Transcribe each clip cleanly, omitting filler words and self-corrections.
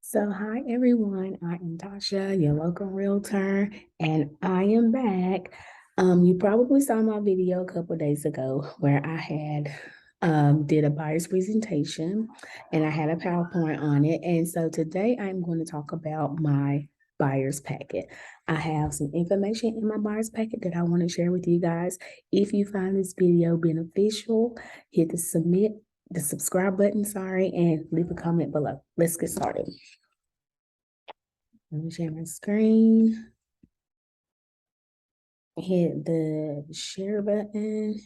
So, hi everyone. I am Tasha, your local realtor, and I am back. You probably saw my video a couple days ago where I had did a buyer's presentation and I had a PowerPoint on it. And so today I'm going to talk about my buyer's packet. I have some information in my buyer's packet that I want to share with you guys. If you find this video beneficial, hit the subscribe button, and leave a comment below. Let's get started. Let me share my screen. Hit the share button.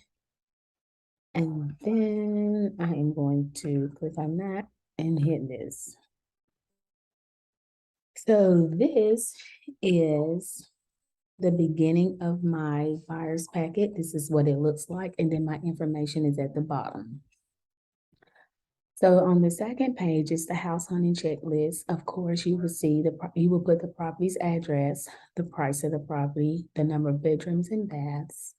And then I am going to click on that and hit this. So this is the beginning of my buyer's packet. This is what it looks like. And then my information is at the bottom. So on the second page is the house hunting checklist. Of course, you will see you will put the property's address, the price of the property, the number of bedrooms and baths,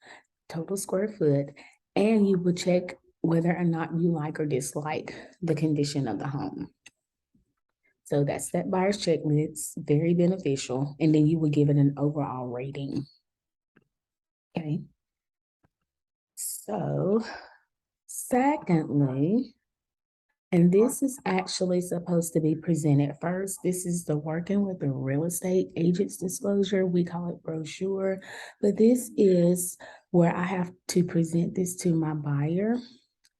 total square foot, and you will check whether or not you like or dislike the condition of the home. So that's that buyer's checklist, very beneficial. And then you will give it an overall rating. Okay. So secondly, and this is actually supposed to be presented first. This is the working with the real estate agent's disclosure. We call it brochure, but this is where I have to present this to my buyer.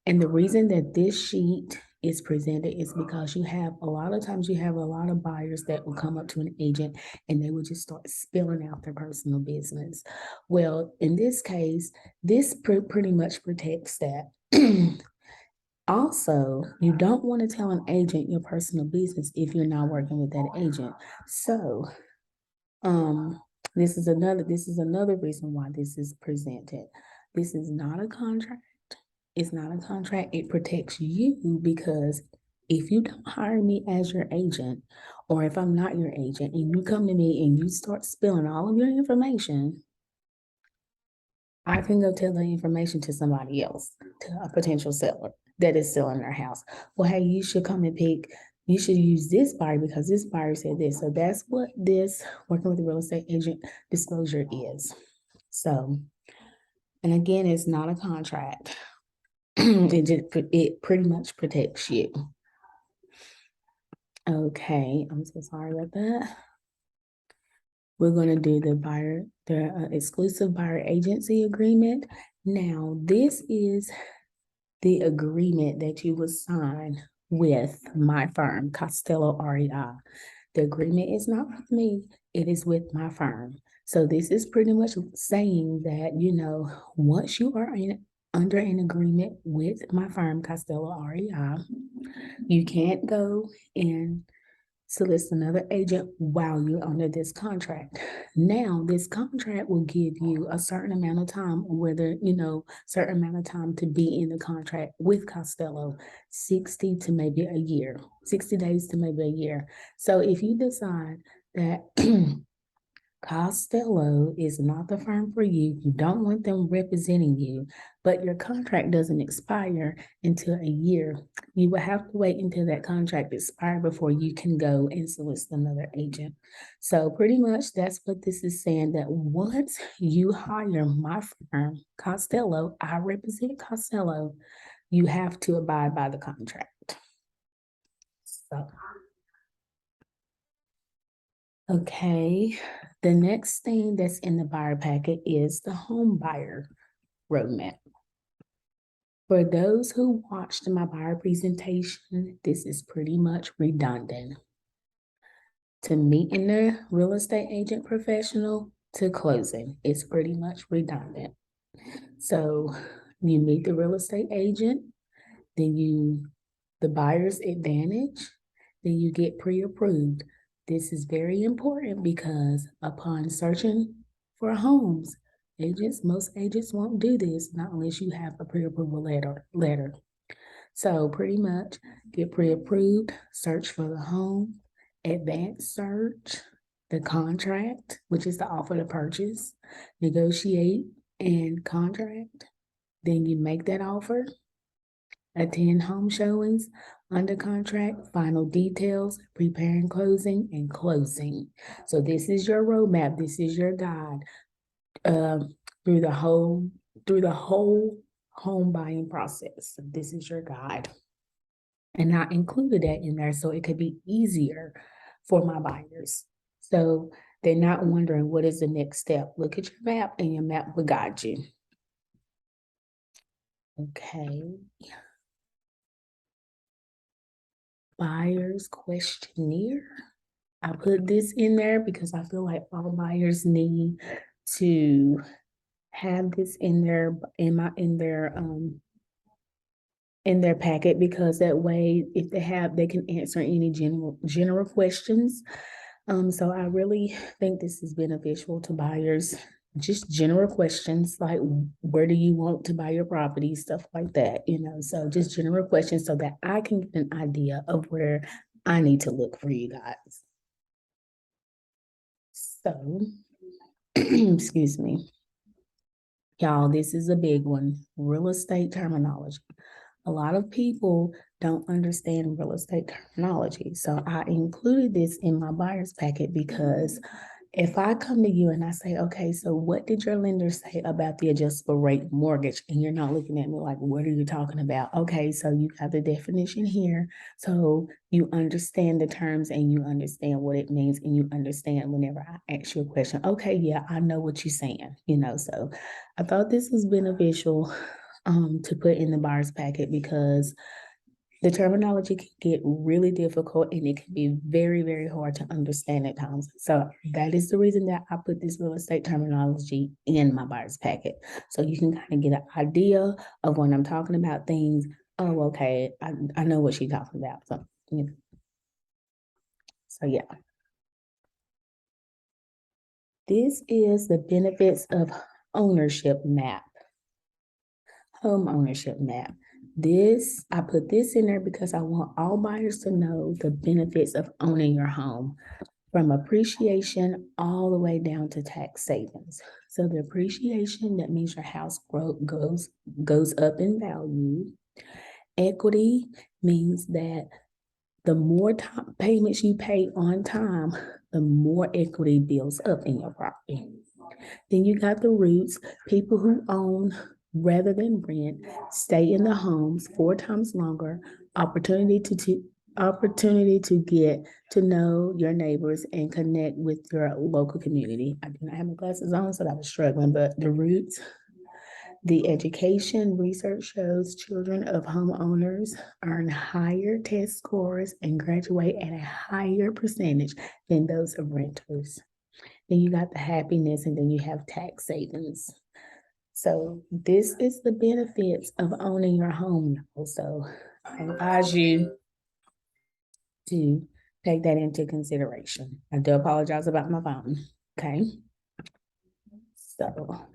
And the reason that this sheet is presented is because you have a lot of times you have a lot of buyers that will come up to an agent and they will just start spilling out their personal business. Well, in this case, this pretty much protects that. Also, you don't want to tell an agent your personal business if you're not working with that agent. So, um, this is another reason why this is presented. This is not a contract. It's not a contract. It protects you because if you don't hire me as your agent, or if I'm not your agent, and you come to me and you start spilling all of your information, I can go tell the information to somebody else, to a potential seller that is selling their house. Well, hey, you should use this buyer because this buyer said this. So that's what this working with a real estate agent disclosure is. So, and again, it's not a contract. It pretty much protects you. Okay, I'm so sorry about that. We're going to do the exclusive buyer agency agreement. Now, this is the agreement that you will sign with my firm, COSTELLO REI. The agreement is not with me, it is with my firm. So this is pretty much saying that, once you are under an agreement with my firm, COSTELLO REI, you can't go and solicit another agent while you're under this contract. Now, this contract will give you a certain amount of time, certain amount of time to be in the contract with COSTELLO, 60 to maybe a year, 60 days to maybe a year. So if you decide that COSTELLO is not the firm for you, you don't want them representing you, but your contract doesn't expire until a year, you will have to wait until that contract expires before you can go and solicit another agent. So pretty much that's what this is saying, that once you hire my firm, COSTELLO, I represent COSTELLO, you have to abide by the contract. So, okay, the next thing that's in the buyer packet is the home buyer roadmap. For those who watched my buyer presentation, this is pretty much redundant. To meeting the real estate agent professional to closing, it's pretty much redundant. So you meet the real estate agent, then the buyer's advantage, then you get pre-approved. This is very important because upon searching for homes, most agents won't do this, not unless you have a pre-approval letter. So pretty much get pre-approved, search for the home, advanced search, the contract, which is the offer to purchase, negotiate and contract. Then you make that offer. attend home showings, under contract, final details, preparing closing, and closing. So this is your roadmap. This is your guide um, through the whole home buying process. So this is your guide. And I included that in there so it could be easier for my buyers. So they're not wondering what is the next step. Look at your map and your map will guide you. Okay. Buyers questionnaire. I put this in there because I feel like all buyers need to have this in their packet, because that way, if they can answer any general questions. So I really think this is beneficial to buyers. Just general questions like, where do you want to buy your property, stuff like that, so just general questions so that I can get an idea of where I need to look for you guys. So, excuse me. Y'all, this is a big one. Real estate terminology. A lot of people don't understand real estate terminology. So I included this in my buyer's packet because if I come to you and I say, okay, so what did your lender say about the adjustable rate mortgage? And you're not looking at me like, what are you talking about? Okay, so you got the definition here. So you understand the terms and you understand what it means and you understand whenever I ask you a question. Okay, yeah, I know what you're saying, so I thought this was beneficial to put in the buyer's packet because the terminology can get really difficult and it can be very, very hard to understand at times. So that is the reason that I put this real estate terminology in my buyer's packet. So you can kind of get an idea of when I'm talking about things. Oh, okay, I know what she's talking about. So yeah. This is the benefits of ownership map. Home ownership map. I put this in there because I want all buyers to know the benefits of owning your home, from appreciation all the way down to tax savings. So the appreciation, that means your house goes up in value. Equity means that the more payments you pay on time, the more equity builds up in your property. Then you got the roots, people who own rather than rent, stay in the homes 4 times longer, opportunity to get to know your neighbors and connect with your local community. I did not have my glasses on, so I was struggling, but the roots, the education research shows children of homeowners earn higher test scores and graduate at a higher percentage than those of renters. Then you got the happiness, and then you have tax savings. So this is the benefits of owning your home. So I advise you to take that into consideration. I do apologize about my phone. Okay. So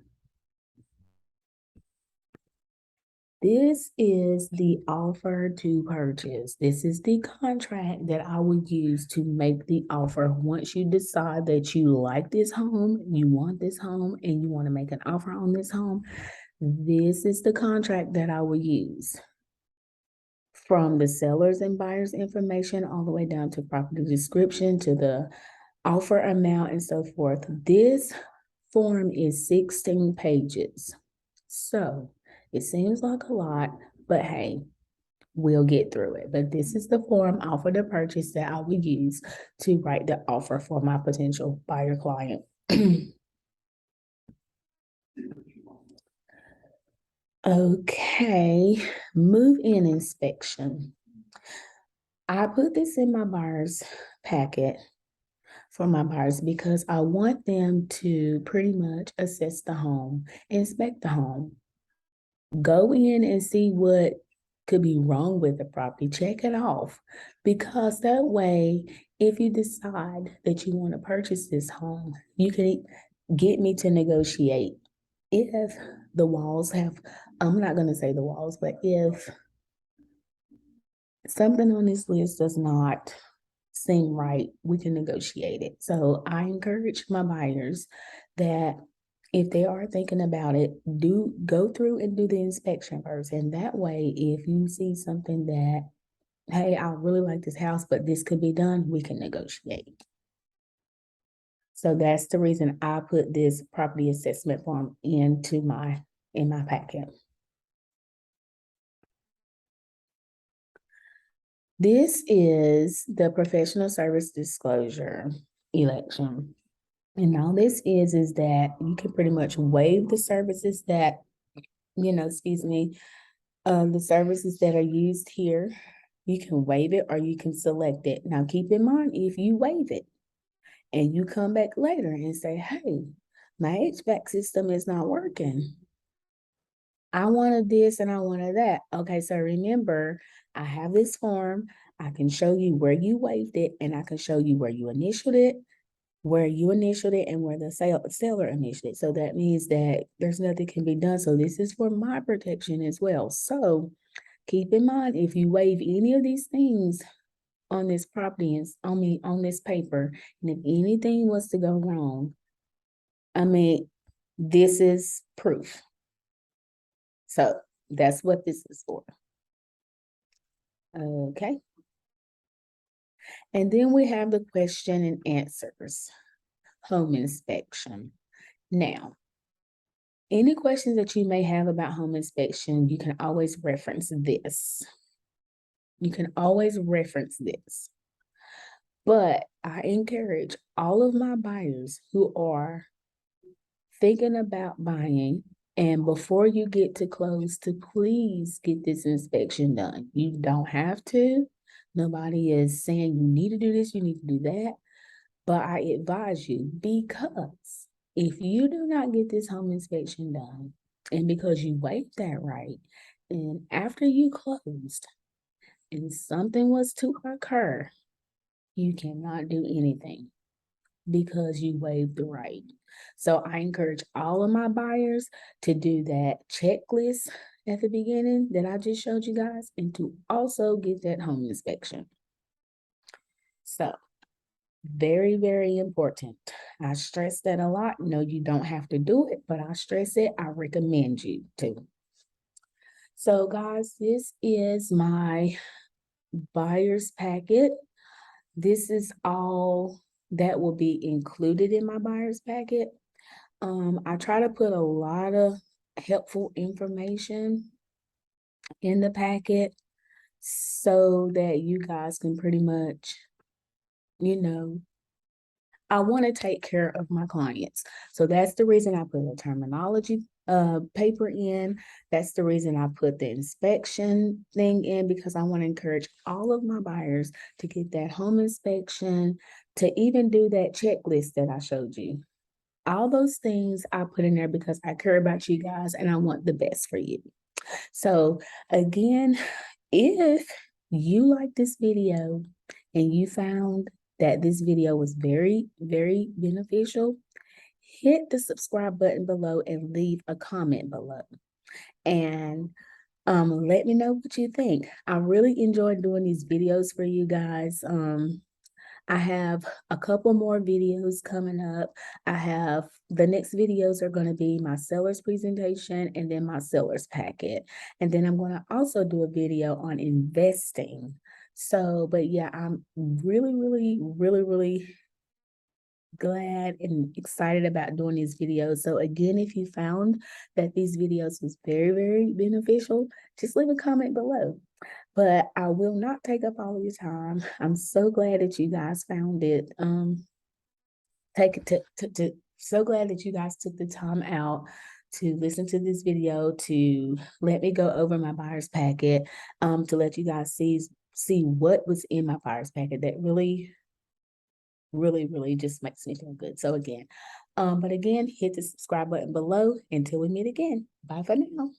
this is the offer to purchase. This is the contract that I would use to make the offer. Once you decide that you like this home, you want this home, and you want to make an offer on this home, this is the contract that I will use. From the seller's and buyer's information all the way down to property description, to the offer amount and so forth. This form is 16 pages. So it seems like a lot, but hey, we'll get through it. But this is the form, offer to purchase, that I would use to write the offer for my potential buyer client. Okay, move-in inspection. I put this in my buyer's packet for my buyers because I want them to pretty much assess the home, inspect the home, go in and see what could be wrong with the property, check it off, because that way, if you decide that you want to purchase this home, you can get me to negotiate. If the walls have, I'm not going to say the walls, but if something on this list does not seem right, we can negotiate it. So I encourage my buyers that if they are thinking about it, do go through and do the inspection first. And that way, if you see something that, hey, I really like this house, but this could be done, we can negotiate. So that's the reason I put this property assessment form in my packet. This is the professional service disclosure election. And all this is that you can pretty much waive the services that, the services that are used here. You can waive it or you can select it. Now, keep in mind, if you waive it and you come back later and say, hey, my HVAC system is not working. I wanted this and I wanted that. Okay, so remember, I have this form. I can show you where you waived it, and I can show you where you initialed it, and where the seller initialed it. So that means that there's nothing can be done. So this is for my protection as well. So keep in mind, if you waive any of these things on this property and on this paper, and if anything was to go wrong, this is proof. So that's what this is for. Okay. And then we have the question and answers, home inspection. Now, any questions that you may have about home inspection, you can always reference this. You can always reference this. But I encourage all of my buyers who are thinking about buying, and before you get to close, to please get this inspection done. You don't have to. Nobody is saying you need to do this, you need to do that. But I advise you, because if you do not get this home inspection done, and because you waived that right, and after you closed and something was to occur, you cannot do anything because you waived the right. So I encourage all of my buyers to do that checklist at the beginning that I just showed you guys, and to also get that home inspection. So very, very important. I stress that a lot. No, you don't have to do it, but I stress it. I recommend you to. So guys, this is my buyer's packet. This is all that will be included in my buyer's packet. I try to put a lot of helpful information in the packet so that you guys can pretty much, I want to take care of my clients. So that's the reason I put a terminology paper in. That's the reason I put the inspection thing in, because I want to encourage all of my buyers to get that home inspection, to even do that checklist that I showed you. All those things I put in there because I care about you guys and I want the best for you. So again, if you like this video and you found that this video was very, very beneficial, hit the subscribe button below and leave a comment below. And let me know what you think. I really enjoyed doing these videos for you guys. I have a couple more videos coming up. The next videos are going to be my seller's presentation and then my seller's packet. And then I'm going to also do a video on investing. So, but yeah, I'm really, really, really, really glad and excited about doing these videos. So again, if you found that these videos was very, very beneficial, just leave a comment below. But I will not take up all of your time. I'm so glad that you guys found it. So glad that you guys took the time out to listen to this video, to let me go over my buyer's packet, to let you guys see what was in my buyer's packet. That really, really, really just makes me feel good. So again, hit the subscribe button below until we meet again. Bye for now.